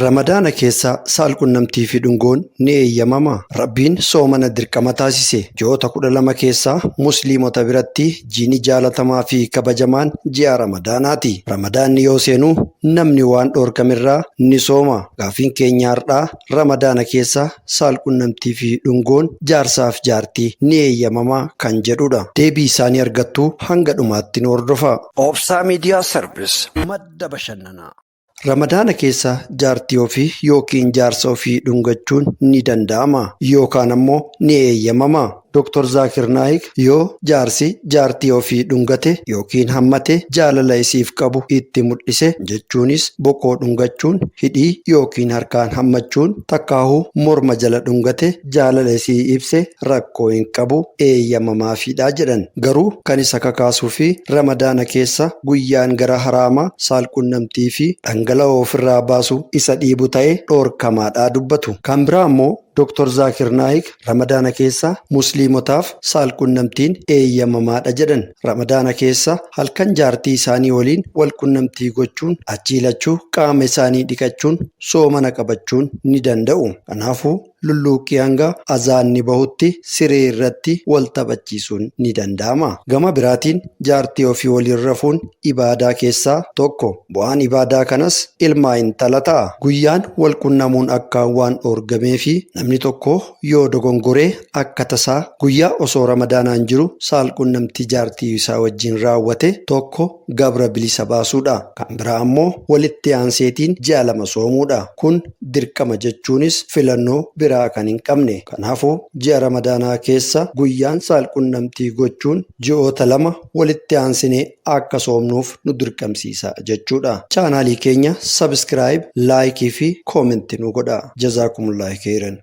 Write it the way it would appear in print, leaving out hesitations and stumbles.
Ramadaana keessa saalqunnamtii fi dhungoon ni eeyyamama. Rabbiin soomana dirqama taasise. Ji'oota 12 keessaa musliimota biratti jiini jaalatamaa fi kabajamaan ji'a Ramadaanaati. Ramadaanni yoo seenu namni waan dhoorkamirraa ni sooma. Gaafiin keenya har'aa Ramadaana keessa saalqunnamtii fi dhungoon jaarsaaf jaartii ni eeyyamama kan jedhudha. Deebii isaanii argattu hanga dhumaatti nu hordofa. Obsaa Miidiyaa Sarvis madda bashannanaa. Ramadaana keessa jaartii ofii yookiin jaarsa ofii dhungachuun ni danda'ama yookaan ammoo ni eeyyamama. Dr. Zaakir Naayik yoo jaarsi jaartii ofii dhungate yookiin hammate jaalala isiif qabu itti mul'ise jechuunis boqoo dhungachuun, hidhii yookiin harkaan hammachuun, takkaahuu morma jala dhungate jaalala isii ibse rakkoo hin qabu eeyyamamaafidha jedhan. Garuu kan isa kakaasuu fi Ramadaana keessa guyyaan gara haraamaa saalqunnamtii fi dhangala'oo ofirraa baasu isa dhiibu ta'e dhoorkamaadhaa dubbatu. Kan biraa ammoo Dr. Zaakir Naayik Ramadaana keessa musliimotaaf saalqunnamtiin eeyyamamaadha jedhan. Ramadaana keessa halkan jaartii isaanii waliin walqunnamtii gochuun, achiilachuu, qaama isaanii dhiqachuun, soomana qabachuun ni danda'u. Kanaafuu lulluuqqii hanga azaanni bahutti siree irratti wal taphachiisuun ni danda'ama. Gama biraatiin jaartii ofii waliin rafuun ibaadaa keessaa tokko. Bu'aan ibaadaa kanas ilmaa intala ta'a. Guyyaan walqunnamuun akkaan waan dhoorgamee fi namni tokko yoo dogongoree akka tasaa guyyaa osoo Ramadaanaan jiru saalqunnamtii jaartii isaa wajjin raawwate tokko gabra bilisa baasuudha. Kan biraa ammoo walitti aanseetiin ji'a 2 soomuudha. Kun dirqama jechuunis filannoo biraa kan hin qabne. Kanaafuu ji'a Ramadaanaa keessa guyyaan saalqunnamtii gochuun ji'oota 2 walitti aansinee akka soomnuuf nu dirqamsiisa jechuudha. Chaanaalii keenya sabskiraayib, laayikii fi koomentii nu godha. Jazaakumullahu khairan.